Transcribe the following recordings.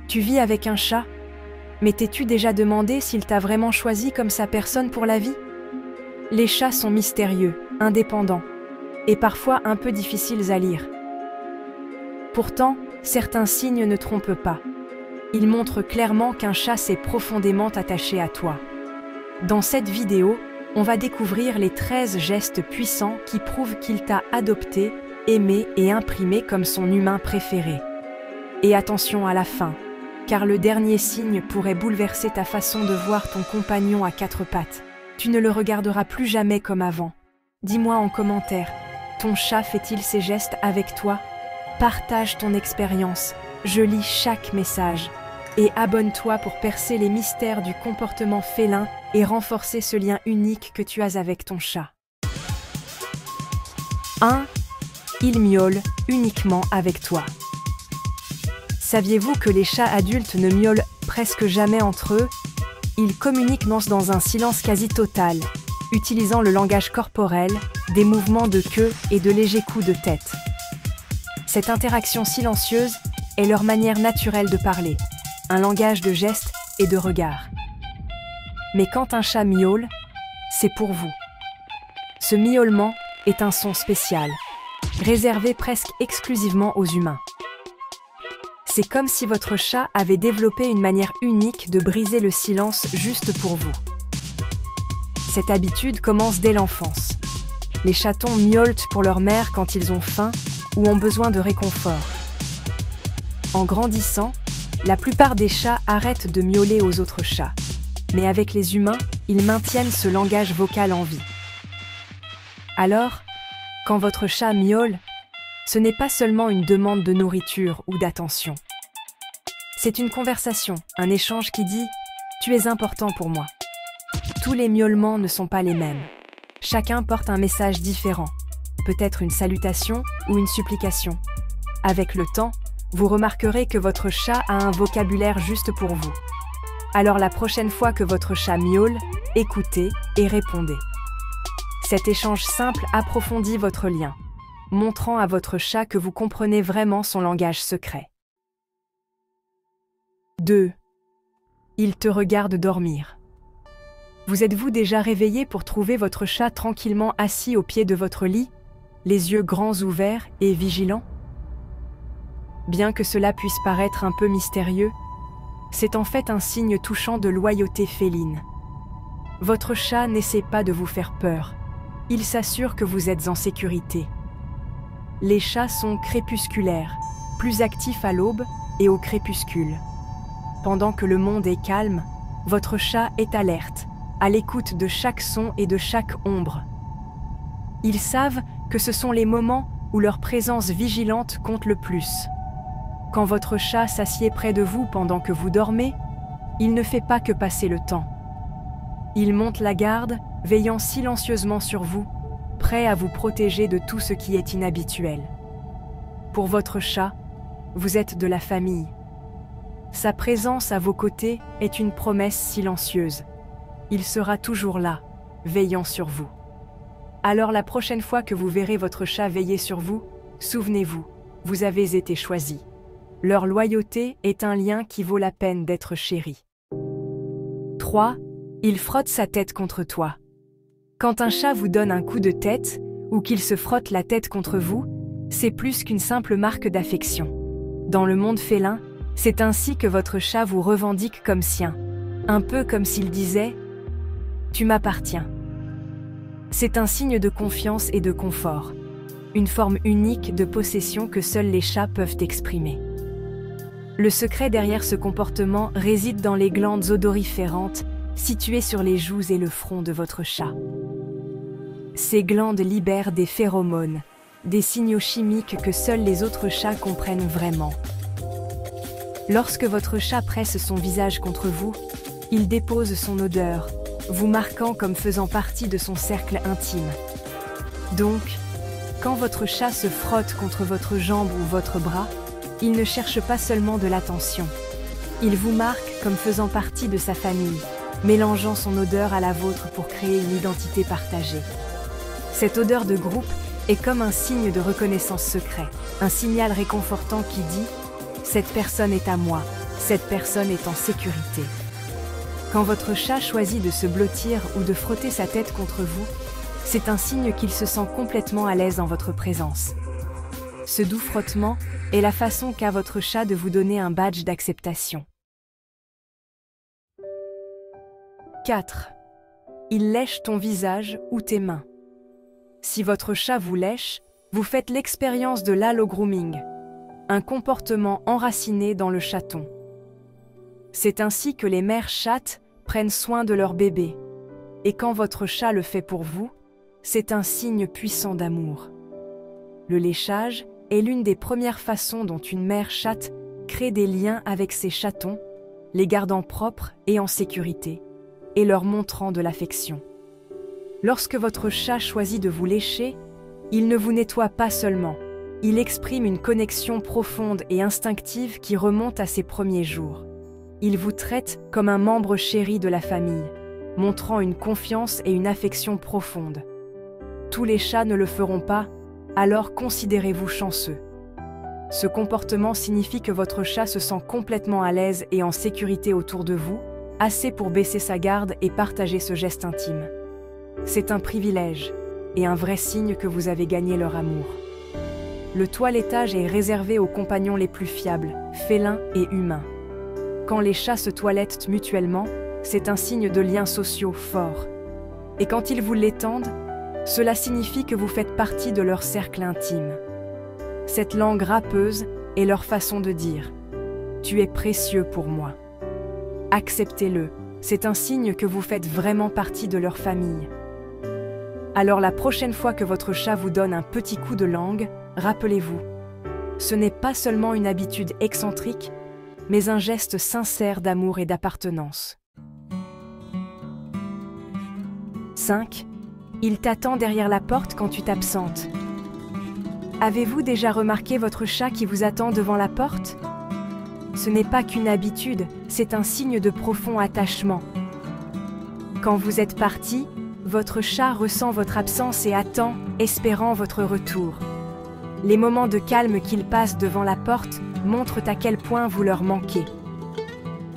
Tu vis avec un chat? Mais t'es-tu déjà demandé s'il t'a vraiment choisi comme sa personne pour la vie? Les chats sont mystérieux, indépendants, et parfois un peu difficiles à lire. Pourtant, certains signes ne trompent pas. Ils montrent clairement qu'un chat s'est profondément attaché à toi. Dans cette vidéo, on va découvrir les 13 gestes puissants qui prouvent qu'il t'a adopté, aimé et imprimé comme son humain préféré. Et attention à la fin, car le dernier signe pourrait bouleverser ta façon de voir ton compagnon à 4 pattes. Tu ne le regarderas plus jamais comme avant. Dis-moi en commentaire, ton chat fait-il ces gestes avec toi? Partage ton expérience, je lis chaque message. Et abonne-toi pour percer les mystères du comportement félin et renforcer ce lien unique que tu as avec ton chat. 1. Il miaule uniquement avec toi. Saviez-vous que les chats adultes ne miaulent presque jamais entre eux? Ils communiquent dans un silence quasi total, utilisant le langage corporel, des mouvements de queue et de légers coups de tête. Cette interaction silencieuse est leur manière naturelle de parler, un langage de gestes et de regards. Mais quand un chat miaule, c'est pour vous. Ce miaulement est un son spécial, réservé presque exclusivement aux humains. C'est comme si votre chat avait développé une manière unique de briser le silence juste pour vous. Cette habitude commence dès l'enfance. Les chatons miaulent pour leur mère quand ils ont faim ou ont besoin de réconfort. En grandissant, la plupart des chats arrêtent de miauler aux autres chats. Mais avec les humains, ils maintiennent ce langage vocal en vie. Alors, quand votre chat miaule, ce n'est pas seulement une demande de nourriture ou d'attention. C'est une conversation, un échange qui dit « Tu es important pour moi ». Tous les miaulements ne sont pas les mêmes. Chacun porte un message différent, peut-être une salutation ou une supplication. Avec le temps, vous remarquerez que votre chat a un vocabulaire juste pour vous. Alors la prochaine fois que votre chat miaule, écoutez et répondez. Cet échange simple approfondit votre lien, montrant à votre chat que vous comprenez vraiment son langage secret. 2. Il te regarde dormir. Vous êtes-vous déjà réveillé pour trouver votre chat tranquillement assis au pied de votre lit, les yeux grands ouverts et vigilants? Bien que cela puisse paraître un peu mystérieux, c'est en fait un signe touchant de loyauté féline. Votre chat n'essaie pas de vous faire peur, il s'assure que vous êtes en sécurité. Les chats sont crépusculaires, plus actifs à l'aube et au crépuscule. Pendant que le monde est calme, votre chat est alerte, à l'écoute de chaque son et de chaque ombre. Ils savent que ce sont les moments où leur présence vigilante compte le plus. Quand votre chat s'assied près de vous pendant que vous dormez, il ne fait pas que passer le temps. Il monte la garde, veillant silencieusement sur vous, prêt à vous protéger de tout ce qui est inhabituel. Pour votre chat, vous êtes de la famille. Sa présence à vos côtés est une promesse silencieuse. Il sera toujours là, veillant sur vous. Alors la prochaine fois que vous verrez votre chat veiller sur vous, souvenez-vous, vous avez été choisi. Leur loyauté est un lien qui vaut la peine d'être chéri. 3. Il frotte sa tête contre toi. Quand un chat vous donne un coup de tête ou qu'il se frotte la tête contre vous, c'est plus qu'une simple marque d'affection. Dans le monde félin, c'est ainsi que votre chat vous revendique comme sien, un peu comme s'il disait « Tu m'appartiens ». C'est un signe de confiance et de confort, une forme unique de possession que seuls les chats peuvent exprimer. Le secret derrière ce comportement réside dans les glandes odoriférantes situées sur les joues et le front de votre chat. Ces glandes libèrent des phéromones, des signaux chimiques que seuls les autres chats comprennent vraiment. Lorsque votre chat presse son visage contre vous, il dépose son odeur, vous marquant comme faisant partie de son cercle intime. Donc, quand votre chat se frotte contre votre jambe ou votre bras, il ne cherche pas seulement de l'attention. Il vous marque comme faisant partie de sa famille, mélangeant son odeur à la vôtre pour créer une identité partagée. Cette odeur de groupe est comme un signe de reconnaissance secret, un signal réconfortant qui dit « Cette personne est à moi, cette personne est en sécurité. Quand votre chat choisit de se blottir ou de frotter sa tête contre vous, c'est un signe qu'il se sent complètement à l'aise en votre présence. Ce doux frottement est la façon qu'a votre chat de vous donner un badge d'acceptation. 4. Il lèche ton visage ou tes mains. Si votre chat vous lèche, vous faites l'expérience de l'allogrooming, un comportement enraciné dans le chaton. C'est ainsi que les mères chattes prennent soin de leur bébé. Et quand votre chat le fait pour vous, c'est un signe puissant d'amour. Le léchage est l'une des premières façons dont une mère chatte crée des liens avec ses chatons, les gardant propres et en sécurité, et leur montrant de l'affection. Lorsque votre chat choisit de vous lécher, il ne vous nettoie pas seulement, il exprime une connexion profonde et instinctive qui remonte à ses premiers jours. Il vous traite comme un membre chéri de la famille, montrant une confiance et une affection profonde. Tous les chats ne le feront pas, alors considérez-vous chanceux. Ce comportement signifie que votre chat se sent complètement à l'aise et en sécurité autour de vous, assez pour baisser sa garde et partager ce geste intime. C'est un privilège et un vrai signe que vous avez gagné leur amour. Le toilettage est réservé aux compagnons les plus fiables, félins et humains. Quand les chats se toilettent mutuellement, c'est un signe de liens sociaux forts. Et quand ils vous l'étendent, cela signifie que vous faites partie de leur cercle intime. Cette langue râpeuse est leur façon de dire « Tu es précieux pour moi ». Acceptez-le, c'est un signe que vous faites vraiment partie de leur famille. Alors la prochaine fois que votre chat vous donne un petit coup de langue, rappelez-vous, ce n'est pas seulement une habitude excentrique, mais un geste sincère d'amour et d'appartenance. 5. Il t'attend derrière la porte quand tu t'absentes. Avez-vous déjà remarqué votre chat qui vous attend devant la porte ? Ce n'est pas qu'une habitude, c'est un signe de profond attachement. Quand vous êtes parti, votre chat ressent votre absence et attend, espérant votre retour. Les moments de calme qu'il passe devant la porte montrent à quel point vous leur manquez.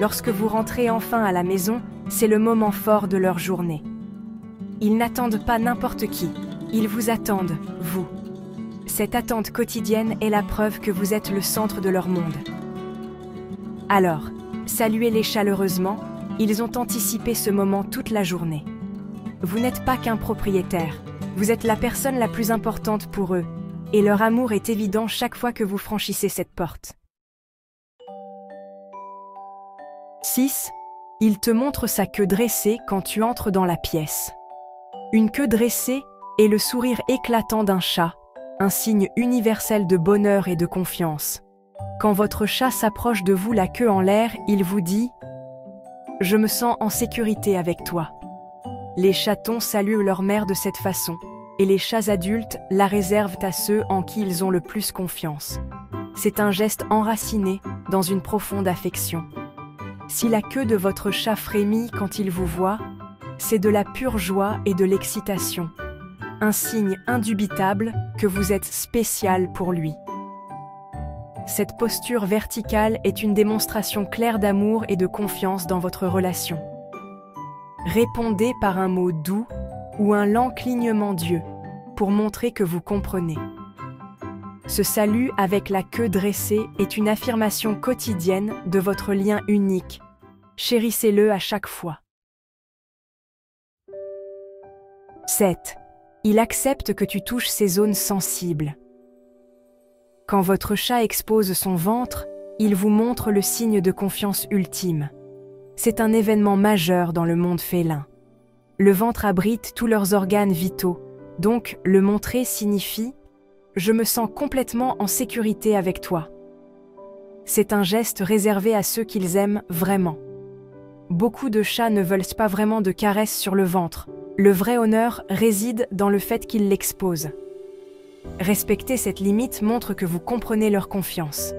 Lorsque vous rentrez enfin à la maison, c'est le moment fort de leur journée. Ils n'attendent pas n'importe qui, ils vous attendent, vous. Cette attente quotidienne est la preuve que vous êtes le centre de leur monde. Alors, saluez-les chaleureusement, ils ont anticipé ce moment toute la journée. Vous n'êtes pas qu'un propriétaire, vous êtes la personne la plus importante pour eux, et leur amour est évident chaque fois que vous franchissez cette porte. 6. Il te montre sa queue dressée quand tu entres dans la pièce. Une queue dressée est le sourire éclatant d'un chat, un signe universel de bonheur et de confiance. Quand votre chat s'approche de vous la queue en l'air, il vous dit « Je me sens en sécurité avec toi ». Les chatons saluent leur mère de cette façon, et les chats adultes la réservent à ceux en qui ils ont le plus confiance. C'est un geste enraciné dans une profonde affection. Si la queue de votre chat frémit quand il vous voit, c'est de la pure joie et de l'excitation. Un signe indubitable que vous êtes spécial pour lui. Cette posture verticale est une démonstration claire d'amour et de confiance dans votre relation. Répondez par un mot doux ou un lent clignement d'yeux pour montrer que vous comprenez. Ce salut avec la queue dressée est une affirmation quotidienne de votre lien unique. Chérissez-le à chaque fois. 7. Il accepte que tu touches ses zones sensibles. Quand votre chat expose son ventre, il vous montre le signe de confiance ultime. C'est un événement majeur dans le monde félin. Le ventre abrite tous leurs organes vitaux, donc le montrer signifie « Je me sens complètement en sécurité avec toi ». C'est un geste réservé à ceux qu'ils aiment vraiment. Beaucoup de chats ne veulent pas vraiment de caresses sur le ventre. Le vrai honneur réside dans le fait qu'ils l'exposent. Respecter cette limite montre que vous comprenez leur confiance.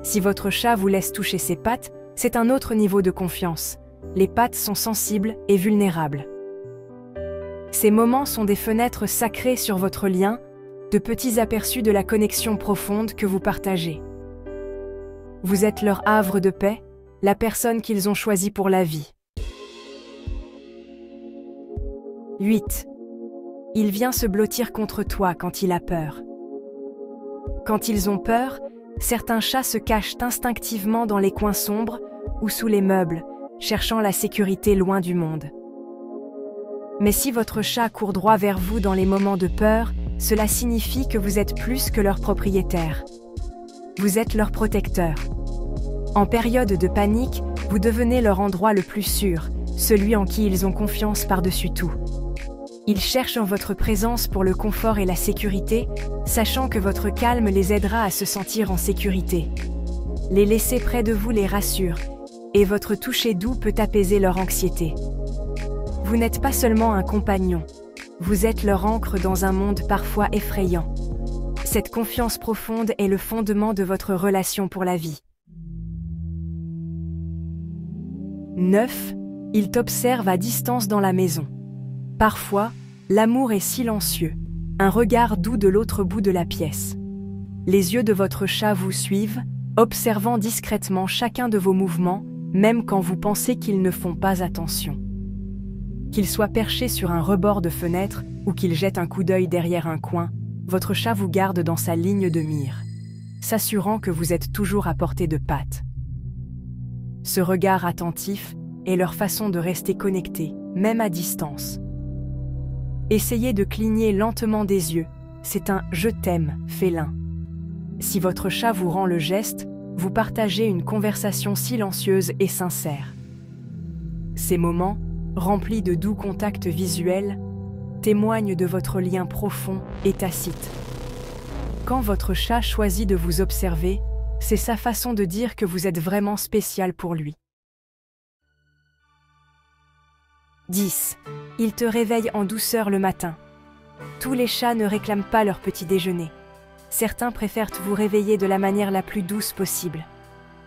Si votre chat vous laisse toucher ses pattes, c'est un autre niveau de confiance. Les pattes sont sensibles et vulnérables. Ces moments sont des fenêtres sacrées sur votre lien, de petits aperçus de la connexion profonde que vous partagez. Vous êtes leur havre de paix, la personne qu'ils ont choisie pour la vie. 8. Il vient se blottir contre toi quand il a peur. Quand ils ont peur, certains chats se cachent instinctivement dans les coins sombres ou sous les meubles, cherchant la sécurité loin du monde. Mais si votre chat court droit vers vous dans les moments de peur, cela signifie que vous êtes plus que leur propriétaire. Vous êtes leur protecteur. En période de panique, vous devenez leur endroit le plus sûr, celui en qui ils ont confiance par-dessus tout. Ils cherchent en votre présence pour le confort et la sécurité, sachant que votre calme les aidera à se sentir en sécurité. Les laisser près de vous les rassure, et votre toucher doux peut apaiser leur anxiété. Vous n'êtes pas seulement un compagnon, vous êtes leur ancre dans un monde parfois effrayant. Cette confiance profonde est le fondement de votre relation pour la vie. 9. Ils t'observent à distance dans la maison. Parfois, l'amour est silencieux, un regard doux de l'autre bout de la pièce. Les yeux de votre chat vous suivent, observant discrètement chacun de vos mouvements, même quand vous pensez qu'ils ne font pas attention. Qu'il soit perché sur un rebord de fenêtre ou qu'il jette un coup d'œil derrière un coin, votre chat vous garde dans sa ligne de mire, s'assurant que vous êtes toujours à portée de patte. Ce regard attentif est leur façon de rester connectés, même à distance. Essayez de cligner lentement des yeux, c'est un « je t'aime » félin. Si votre chat vous rend le geste, vous partagez une conversation silencieuse et sincère. Ces moments, remplis de doux contacts visuels, témoignent de votre lien profond et tacite. Quand votre chat choisit de vous observer, c'est sa façon de dire que vous êtes vraiment spécial pour lui. 10. Il te réveille en douceur le matin. Tous les chats ne réclament pas leur petit déjeuner. Certains préfèrent vous réveiller de la manière la plus douce possible.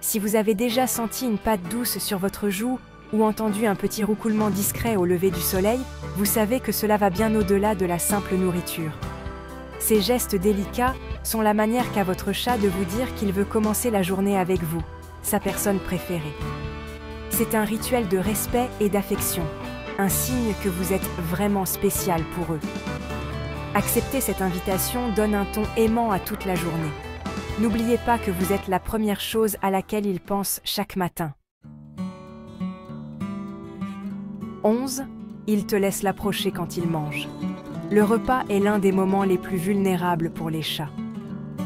Si vous avez déjà senti une patte douce sur votre joue ou entendu un petit roucoulement discret au lever du soleil, vous savez que cela va bien au-delà de la simple nourriture. Ces gestes délicats sont la manière qu'a votre chat de vous dire qu'il veut commencer la journée avec vous, sa personne préférée. C'est un rituel de respect et d'affection, un signe que vous êtes vraiment spécial pour eux. Accepter cette invitation donne un ton aimant à toute la journée. N'oubliez pas que vous êtes la première chose à laquelle ils pensent chaque matin. 11. Ils te laissent l'approcher quand ils mangent. Le repas est l'un des moments les plus vulnérables pour les chats.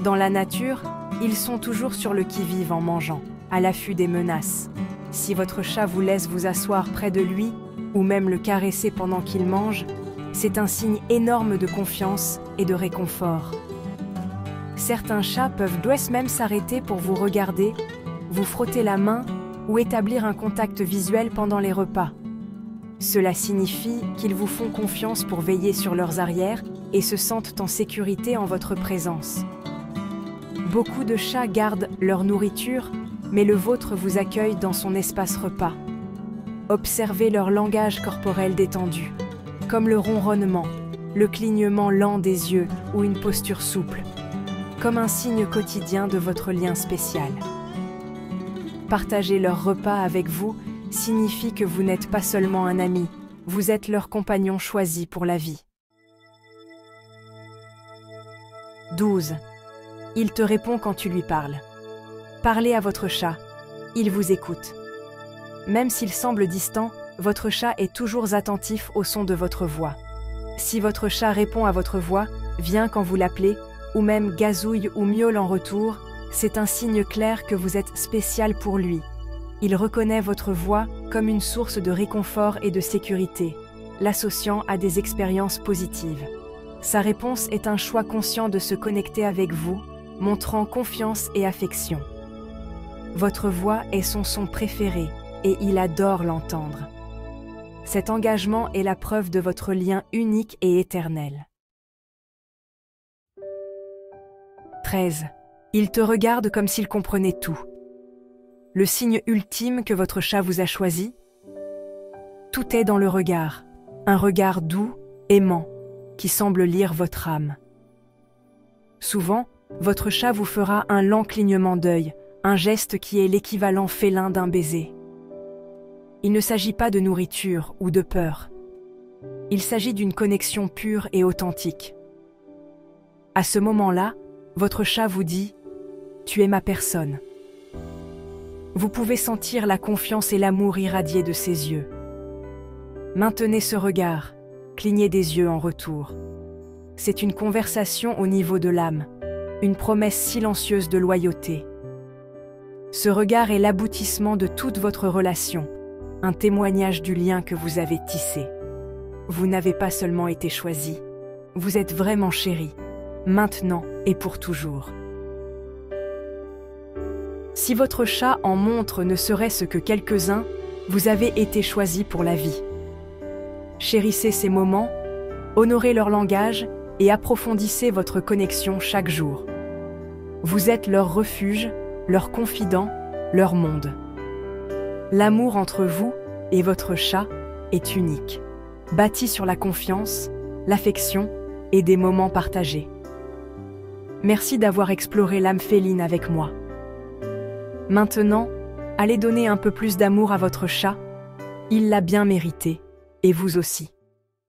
Dans la nature, ils sont toujours sur le qui-vive en mangeant, à l'affût des menaces. Si votre chat vous laisse vous asseoir près de lui, ou même le caresser pendant qu'il mange, c'est un signe énorme de confiance et de réconfort. Certains chats peuvent même s'arrêter pour vous regarder, vous frotter la main ou établir un contact visuel pendant les repas. Cela signifie qu'ils vous font confiance pour veiller sur leurs arrières et se sentent en sécurité en votre présence. Beaucoup de chats gardent leur nourriture, mais le vôtre vous accueille dans son espace repas. Observez leur langage corporel détendu, comme le ronronnement, le clignement lent des yeux ou une posture souple, comme un signe quotidien de votre lien spécial. Partager leur repas avec vous signifie que vous n'êtes pas seulement un ami, vous êtes leur compagnon choisi pour la vie. 12. Il te répond quand tu lui parles. Parlez à votre chat, il vous écoute. Même s'il semble distant, votre chat est toujours attentif au son de votre voix. Si votre chat répond à votre voix, vient quand vous l'appelez, ou même gazouille ou miaule en retour, c'est un signe clair que vous êtes spécial pour lui. Il reconnaît votre voix comme une source de réconfort et de sécurité, l'associant à des expériences positives. Sa réponse est un choix conscient de se connecter avec vous, montrant confiance et affection. Votre voix est son son préféré et il adore l'entendre. Cet engagement est la preuve de votre lien unique et éternel. 13. Il te regarde comme s'il comprenait tout. Le signe ultime que votre chat vous a choisi? Tout est dans le regard, un regard doux, aimant, qui semble lire votre âme. Souvent, votre chat vous fera un lent clignement d'œil, un geste qui est l'équivalent félin d'un baiser. Il ne s'agit pas de nourriture ou de peur. Il s'agit d'une connexion pure et authentique. À ce moment-là, votre chat vous dit « Tu es ma personne ». Vous pouvez sentir la confiance et l'amour irradier de ses yeux. Maintenez ce regard, clignez des yeux en retour. C'est une conversation au niveau de l'âme, une promesse silencieuse de loyauté. Ce regard est l'aboutissement de toute votre relation, un témoignage du lien que vous avez tissé. Vous n'avez pas seulement été choisi, vous êtes vraiment chéri, maintenant et pour toujours. Si votre chat en montre ne serait-ce que quelques-uns, vous avez été choisi pour la vie. Chérissez ces moments, honorez leur langage et approfondissez votre connexion chaque jour. Vous êtes leur refuge, leur confident, leur monde. L'amour entre vous et votre chat est unique, bâti sur la confiance, l'affection et des moments partagés. Merci d'avoir exploré l'âme féline avec moi. Maintenant, allez donner un peu plus d'amour à votre chat, il l'a bien mérité, et vous aussi.